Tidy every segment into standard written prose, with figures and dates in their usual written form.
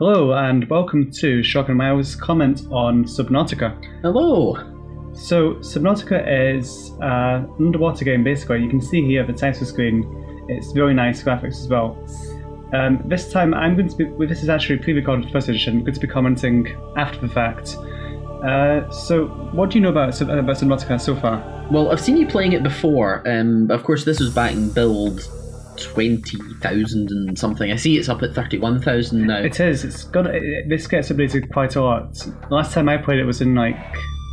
Hello and welcome to Shockk and Miles' comment on Subnautica. Hello! So, Subnautica is an underwater game basically. You can see here the title screen. It's very nice graphics as well. This time I'm going to be, this is actually pre-recorded first edition, I'm going to be commenting after the fact. So, what do you know about Subnautica so far? Well, I've seen you playing it before. Of course, this was back in build 20,000 and something. I see it's up at 31,000 now. It is. This gets updated quite a lot. Last time I played it was in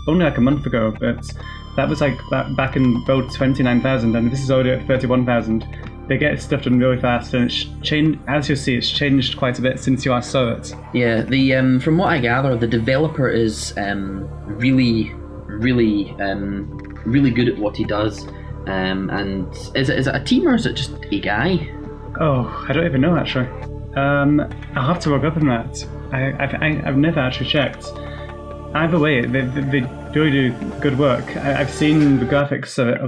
only a month ago, but that was back in build 29,000, and this is already at 31,000. They get stuff done really fast, and it's changed. As you'll see, it's changed quite a bit since you last saw it. Yeah, the from what I gather, the developer is really good at what he does. And is it a team or is it just a guy? Oh, I don't even know actually. I'll have to look up on that. I've never actually checked. Either way, they really do good work. I've seen the graphics of it.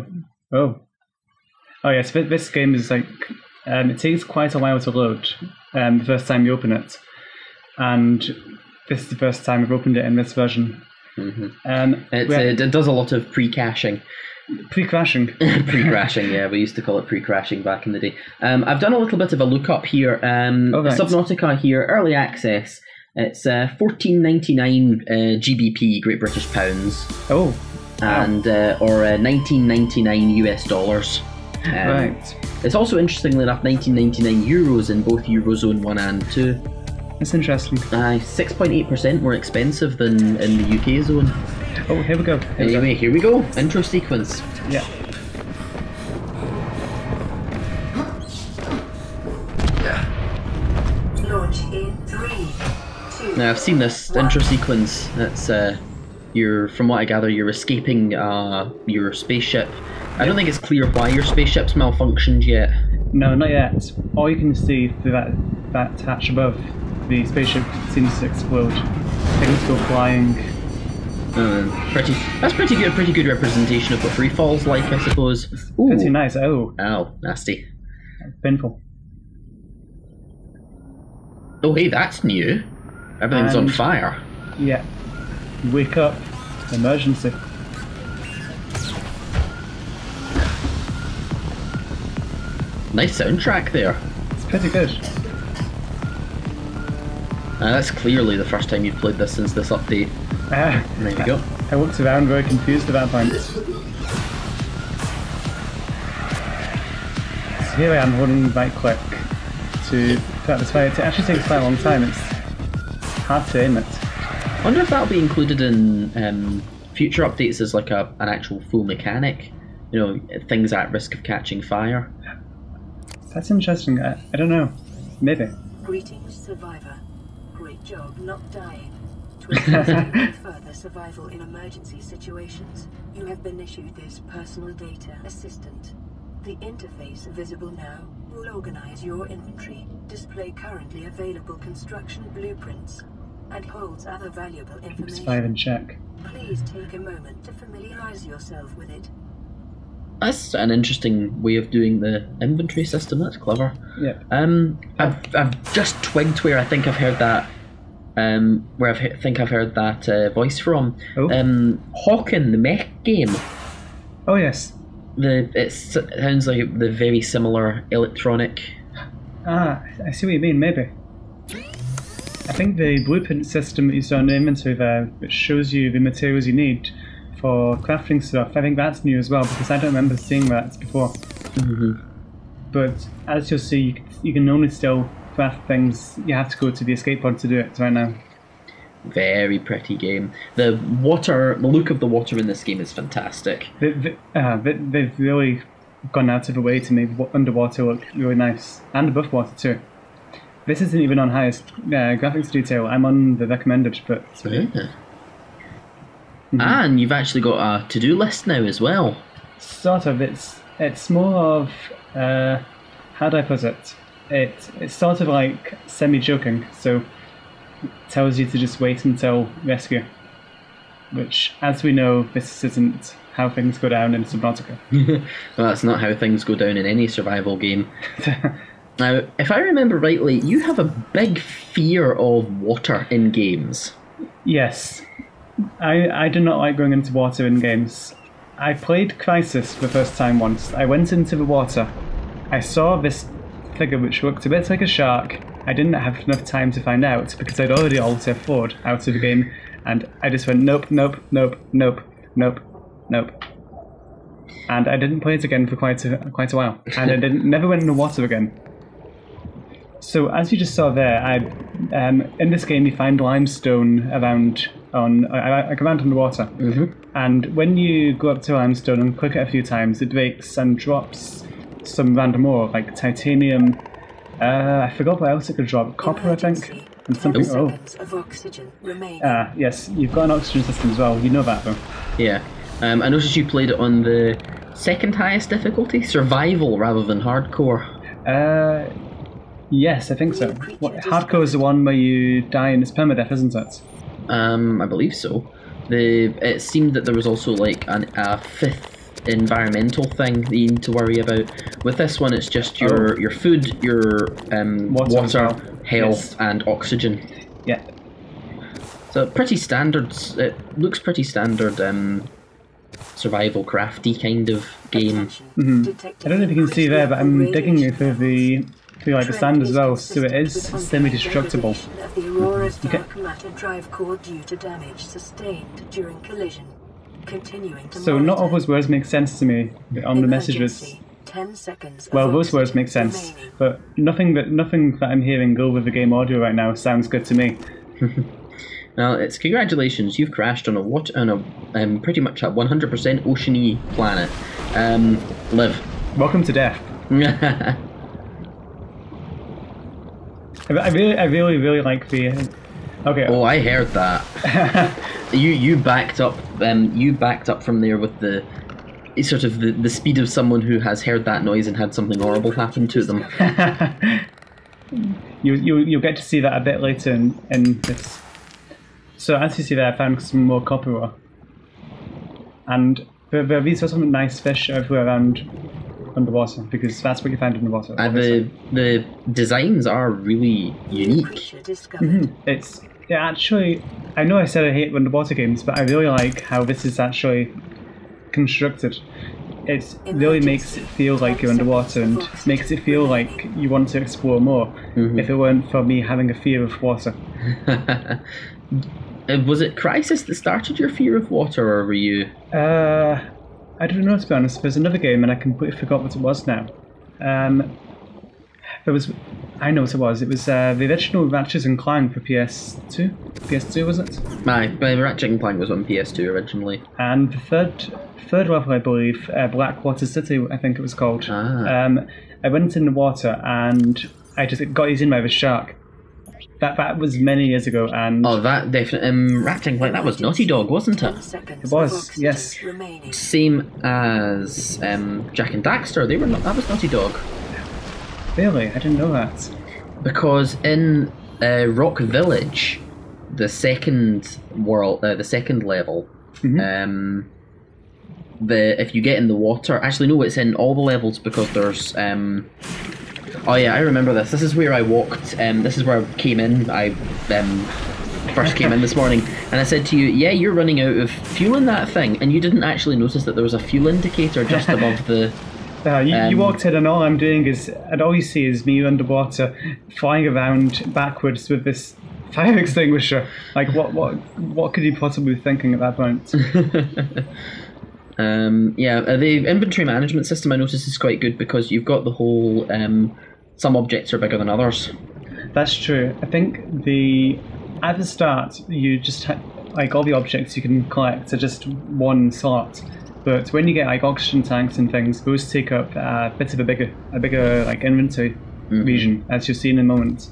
Oh yes, this game is it takes quite a while to load the first time you open it, and this is the first time I've opened it in this version. Mm-hmm. It does a lot of pre-caching. Pre-crashing. Pre-crashing, yeah, we used to call it pre-crashing back in the day. I've done a little bit of a look-up here. Right. Subnautica here, early access. It's $14.99 GBP, Great British Pounds. Oh. Wow. And or $19.99 US dollars. Right. It's also, interestingly enough, 19.99 euros in both Eurozone 1 and 2. That's interesting. 6.8% more expensive than in the UK zone. Oh, here we go. Anyway, here we go. Intro sequence. Yeah. Launch in 3, 2. Now, I've seen this intro sequence. That's from what I gather, you're escaping your spaceship. I don't think it's clear why your spaceship's malfunctioned yet. No, not yet. All you can see through that hatch above, the spaceship seems to explode. Things go flying. That's pretty good representation of what free fall's like, I suppose. Ooh. Pretty nice. Oh, nasty. Painful. Oh, hey, that's new. Everything's on fire. Yeah. Wake up. Emergency. Nice soundtrack there. It's pretty good. That's clearly the first time you've played this since this update. There you go. I looked around very confused at that point. So here I am holding right click to put this fire. It actually takes quite a long time. It's hard to aim it. I wonder if that'll be included in future updates as like an actual full mechanic. You know, things at risk of catching fire. That's interesting. I don't know. Maybe. Greetings, survivor. Great job not dying. To assist further survival in emergency situations, you have been issued this personal data assistant. The interface visible now will organize your inventory, display currently available construction blueprints, and holds other valuable Keeps fire in information. check. Please take a moment to familiarize yourself with it. That's an interesting way of doing the inventory system. That's clever. Yeah. I've just twigged where I think I've heard that. Think I've heard that voice from. Oh. Hawken, the mech game. Oh yes. It sounds like the very similar electronic. Ah, I see what you mean. Maybe. I think the blueprint system that you saw in the inventory there, which shows you the materials you need for crafting stuff, I think that's new as well, because I don't remember seeing that before. Mm-hmm. But as you'll see, you can only still craft things. You have to go to the escape pod to do it right now. Very pretty game. The look of the water in this game is fantastic. They've really gone out of the way to make underwater look really nice, and above water too. This isn't even on highest graphics detail. I'm on the recommended, but And you've actually got a to-do list now as well. Sort of. It's more of how do I put it? It's sort of like semi-joking. So it tells you to just wait until rescue, which, as we know, this isn't how things go down in Subnautica. Well, that's not how things go down in any survival game. Now, if I remember rightly, you have a big fear of water in games. Yes. I do not like going into water in games. I played Crisis for the first time once. I went into the water. I saw this figure which looked a bit like a shark. I didn't have enough time to find out because I'd already Alt F4'd out of the game, and I just went nope, nope, nope, nope, nope, nope. And I didn't play it again for quite a while, and I never went in the water again. So as you just saw there, in this game you find limestone around on the water, and when you go up to limestone and click it a few times, it breaks and drops some random ore like titanium. I forgot what else it could drop. Copper, I think, and something. Seconds of oxygen remaining. Yes, you've got an oxygen system as well. You know that though. Yeah. I noticed you played it on the second highest difficulty, survival rather than hardcore. Yes, I think so. Hardcore is the one where you die and it's permadeath, isn't it? I believe so. It seemed that there was also like a fifth environmental thing that you need to worry about. With this one, it's just your food, your water, health, and oxygen. Yeah. So pretty standard. It looks pretty standard. Survival crafty kind of game. I don't know if you can see there, but I'm digging through the sand as well, so it is semi-destructible. Of the Aurora's dark matter drive core due to damage sustained during collision. Continuing to so not all those words make sense to me on the messages. 10 seconds. Well, those words make sense, but nothing that I'm hearing over the game audio right now sounds good to me. Now, it's congratulations. You've crashed on a pretty much a 100% oceany planet. Live. Welcome to death. I really like the. Okay. Oh, I heard that. You backed up. You backed up from there with the sort of the speed of someone who has heard that noise and had something horrible happen to them. You'll get to see that a bit later in this. So as you see there, I found some more copper ore, and these are some nice fish everywhere around underwater, because that's what you find in the water. The designs are really unique. It's actually. I know I said I hate underwater games, but I really like how this is actually constructed. It really makes it feel like you're underwater and makes it feel like you want to explore more. If it weren't for me having a fear of water. Was it Crisis that started your fear of water, or were you? I don't know, to be honest. There's another game, and I completely forgot what it was now. There was. I know what it was. It was the original Ratchet and Clank for PS2. PS2 was it? My Ratchet and Clank was on PS2 originally. And the third level, I believe, Blackwater City, I think it was called. I went in the water and I just got eaten by the shark. That was many years ago, and that definitely Ratchet and Clank. That was Naughty Dog, wasn't it? It was, yes. Same as Jak and Daxter. That was Naughty Dog. Really, I didn't know that. Because in Rock Village, the second level, if you get in the water, actually no, it's in all the levels because there's oh yeah, I remember this. This is where I walked. This is where I came in. I first came in this morning, and I said to you, "Yeah, you're running out of fuel in that thing," and you didn't actually notice that there was a fuel indicator just above the. You walked in, and all I'm doing is, and all you see is me underwater, flying around backwards with this fire extinguisher. Like, what could you possibly be thinking at that point? The inventory management system I noticed is quite good because you've got the whole some objects are bigger than others. That's true. I think at the start you just like all the objects you can collect are just one slot, but when you get like oxygen tanks and things, those take up a bit of a bigger like inventory region, as you'll see in a moment.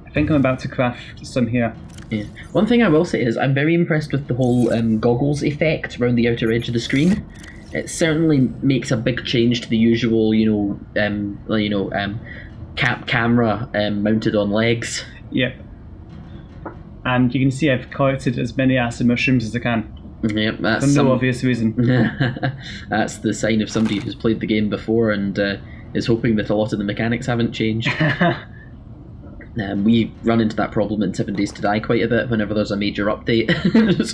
I think I'm about to craft some here. Yeah. One thing I will say is I'm very impressed with the whole goggles effect around the outer edge of the screen. It certainly makes a big change to the usual, camera mounted on legs. Yep. And you can see I've collected as many acid mushrooms as I can. Yep, that's for no obvious reason. That's the sign of somebody who's played the game before and is hoping that a lot of the mechanics haven't changed. We run into that problem in 7 Days to Die quite a bit whenever there's a major update.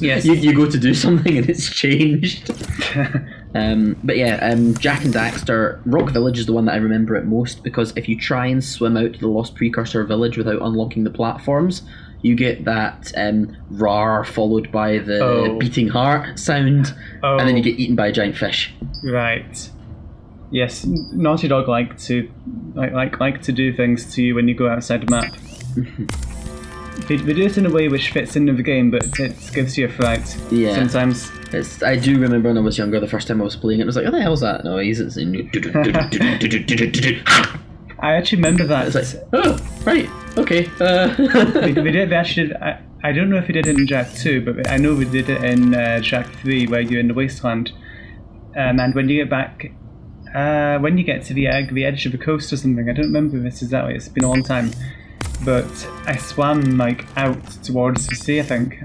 Yes. You go to do something and it's changed. But yeah, Jack and Daxter, Rock Village is the one that I remember it most, because if you try and swim out to the Lost Precursor village without unlocking the platforms, you get that rar followed by the beating heart sound, and then you get eaten by a giant fish. Right. Yes, Naughty Dog like to do things to you when you go outside the map. They do it in a way which fits into the game, but it gives you a fright. Yeah. Sometimes. I do remember when I was younger, the first time I was playing it, I was like, "What the hell's that noise?" I actually remember that. It's like, oh, right, okay. They actually did. I don't know if we did it in Jack 2, but I know we did it in Jack 3, where you're in the wasteland, and when you get back. When you get to the edge of the coast or something, I don't remember this exactly, it's been a long time, but I swam like out towards the sea, I think,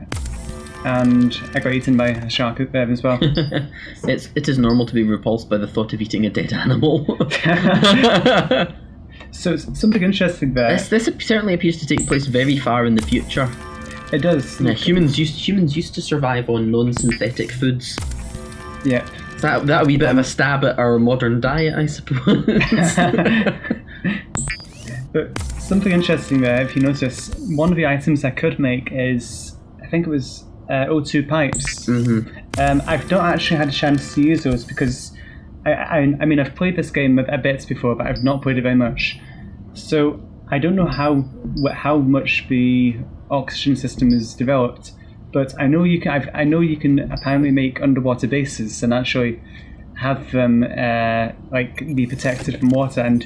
and I got eaten by a shark there as well. It is normal to be repulsed by the thought of eating a dead animal. So something interesting there. This certainly appears to take place very far in the future. It does. Yeah, humans used to survive on non-synthetic foods. Yeah. That a wee bit of a stab at our modern diet, I suppose. But something interesting there, if you notice, one of the items I could make is, I think it was O2 pipes. Mm-hmm. I've not actually had a chance to use those because, I mean, I've played this game a bit before, but I've not played it very much. So I don't know how much the oxygen system is developed. But I know you can apparently make underwater bases and actually have them be protected from water. And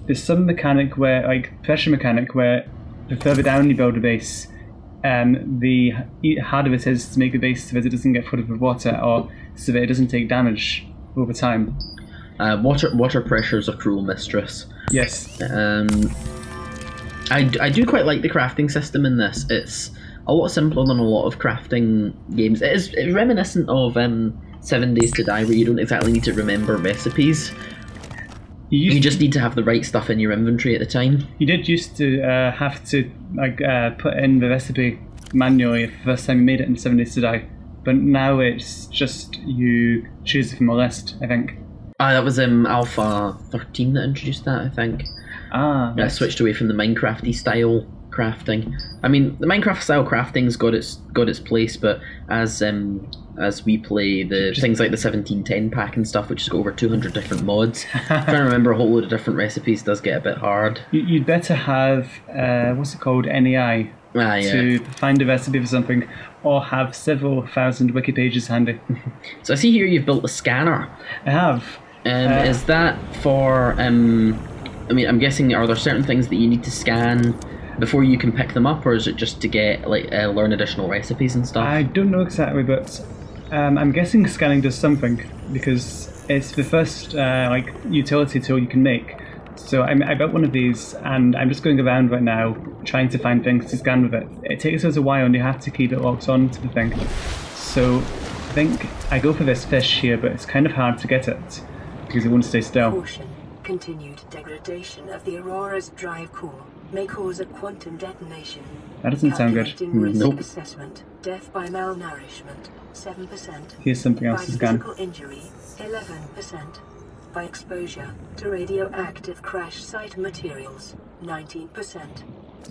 there's some mechanic where, pressure mechanic, where the further down you build a base, the harder it is to make the base so that it doesn't get flooded with water, or so that it doesn't take damage over time. Water pressure is a cruel mistress. Yes. I do quite like the crafting system in this. It's a lot simpler than a lot of crafting games. It's reminiscent of 7 Days to Die, where you don't exactly need to remember recipes. You just need to have the right stuff in your inventory at the time. You did used to have to put in the recipe manually the first time you made it in 7 Days to Die, but now it's just you choose it from a list, I think. That was Alpha 13 that introduced that, I think. Right. I switched away from the Minecrafty style crafting. I mean, the Minecraft style crafting's got its place, but as we play things like the 1710 pack and stuff, which has got over 200 different mods, trying to remember a whole load of different recipes does get a bit hard. You'd better have what's it called, NAI, to find a recipe for something, or have several thousand wiki pages handy. So I see here you've built a scanner. I have. Is that for? I mean, I'm guessing, are there certain things that you need to scan before you can pick them up, or is it just to get learn additional recipes and stuff? I don't know exactly, but I'm guessing scanning does something, because it's the first utility tool you can make. So I built one of these, and I'm just going around right now trying to find things to scan with it. It takes us a while, and you have to keep it locked on to the thing. So I think I go for this fish here, but it's kind of hard to get it because it won't stay still. Caution. Continued degradation of the Aurora's drive core may cause a quantum detonation. That doesn't sound good. Risk assessment. Death by malnourishment, 7%. Here's something else to scan. By physical injury, 11%. By exposure to radioactive crash site materials, 19%.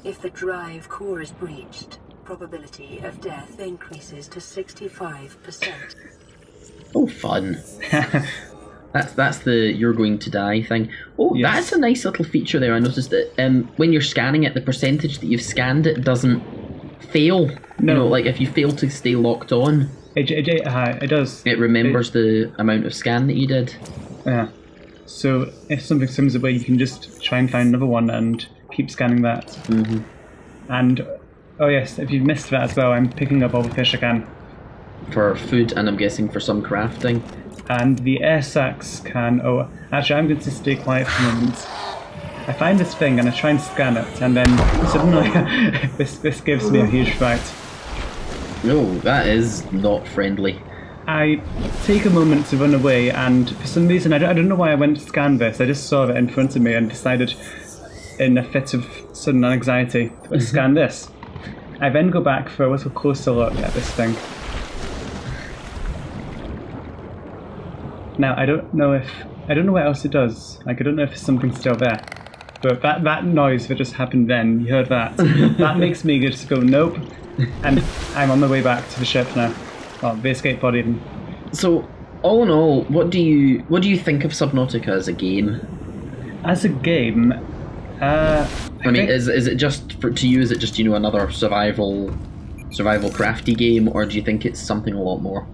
If the drive core is breached, probability of death increases to 65%. Oh, fun. That's the you're going to die thing. Oh, yes. That's a nice little feature there. I noticed that when you're scanning it, the percentage that you've scanned it doesn't fail. No. You know, like if you fail to stay locked on, it does. It remembers the amount of scan that you did. Yeah. So if something comes away, you can just try and find another one and keep scanning that. Mm-hmm. And oh yes, if you've missed that as well, I'm picking up all the fish I can. For food, and I'm guessing for some crafting. And the air sacs can... Oh, actually, I'm going to stay quiet for a moment. I find this thing and I try and scan it, and then suddenly this gives me a huge fright. No, that is not friendly. I take a moment to run away, and for some reason, I don't know why I went to scan this. I just saw it in front of me and decided, in a fit of sudden anxiety, to scan this. I then go back for a little closer look at this thing. Now, I don't know what else it does. Like, I don't know if something's still there. But that noise that just happened then, you heard that. That makes me just go, nope. And I'm on my way back to the ship now. Well, the escape pod even. So, all in all, what do you think of Subnautica as a game? As a game, I mean, is it just to you? Is it just another survival crafty game, or do you think it's something a lot more?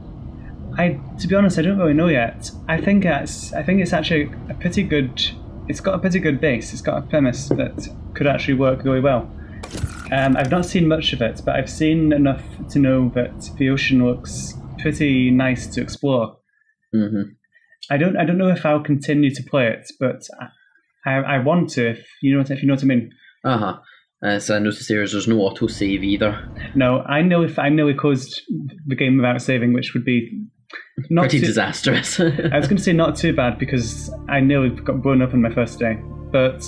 To be honest, I don't really know yet. I think it's actually a pretty good. It's got a pretty good base. It's got a premise that could actually work really well. I've not seen much of it, but I've seen enough to know that the ocean looks pretty nice to explore. Mm-hmm. I don't know if I'll continue to play it, but I want to. If you know what I mean. So I noticed there's no autosave either. No, I know if I nearly closed the game without saving, which would be not pretty disastrous. I was going to say not too bad because I nearly got blown up on my first day, but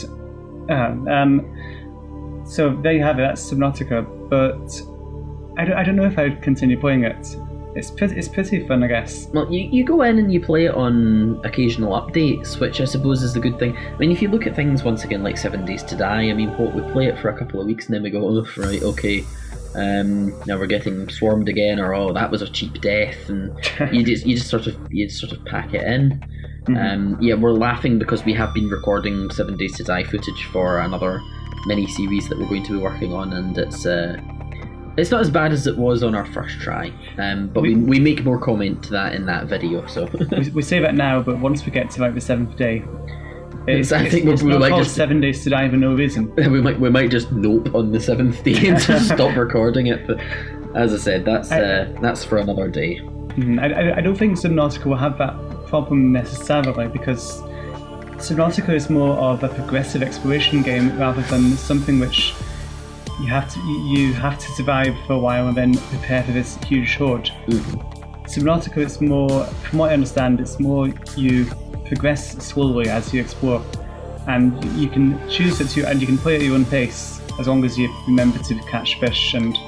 so there you have it. That's Subnautica, but I don't know if I'd continue playing it. It's pretty fun, I guess. Well, you go in and you play it on occasional updates, which I suppose is the good thing. I mean, if you look at things once again like 7 Days to Die, I mean, we play it for a couple of weeks and then we go, oh, right, okay, now we're getting swarmed again, or oh, that was a cheap death, and you just sort of pack it in. Mm-hmm. Yeah, we're laughing because we have been recording 7 Days to Die footage for another mini series that we're going to be working on, and it's not as bad as it was on our first try, but we make more comment to that in that video. So we say that now, but once we get to like the 7th day, I think we might just 7 Days to Die for no reason. We might just nope on the 7th day and just stop recording it. But as I said, that's for another day. I don't think Subnautica will have that problem necessarily, because Subnautica is more of a progressive exploration game rather than something which you have to survive for a while and then prepare for this huge horde. Subnautica is more, from what I understand, it's more you progress slowly as you explore, and you can choose it to, and you can play at your own pace as long as you remember to catch fish and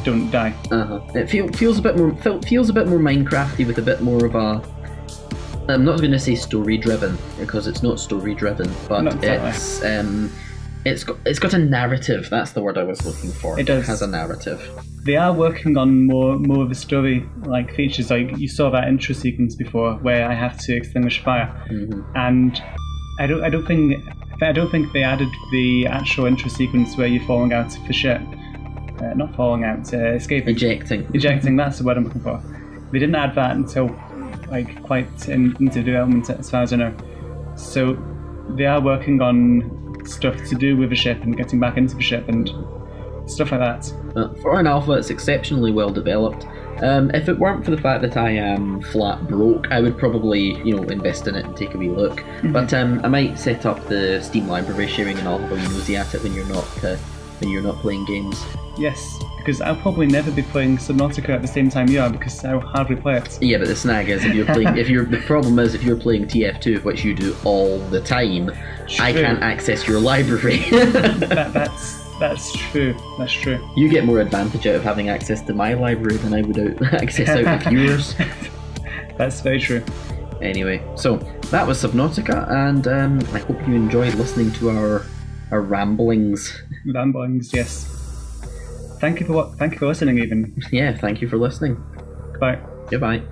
don't die. It feels a bit more Minecrafty, with a bit more of a, I'm not going to say story driven because it's not story driven, but it's got a narrative. That's the word I was looking for. It does. It has a narrative. They are working on more of the story like features. Like you saw that intro sequence before where I have to extinguish fire, and I don't think they added the actual intro sequence where you're falling out of the ship. Not falling out, escaping. Ejecting, that's the word I'm looking for. They didn't add that until like quite into development as far as I know. So they are working on stuff to do with the ship and getting back into the ship and stuff like that. For an alpha, it's exceptionally well developed. If it weren't for the fact that I am flat broke, I would probably, invest in it and take a wee look. But I might set up the Steam library sharing and I'll have a wee nosy at it when you're not playing games. Yes, because I'll probably never be playing Subnautica at the same time you are, because I'll hardly play it. Yeah, but the snag is if you're playing, the problem is if you're playing TF2, which you do all the time, I can't access your library. That's true. That's true. You get more advantage out of having access to my library than I would access out of yours. That's very true. Anyway, so that was Subnautica, and I hope you enjoyed listening to our ramblings. Ramblings, yes. Thank you for listening, even. Yeah, thank you for listening. Goodbye. Goodbye.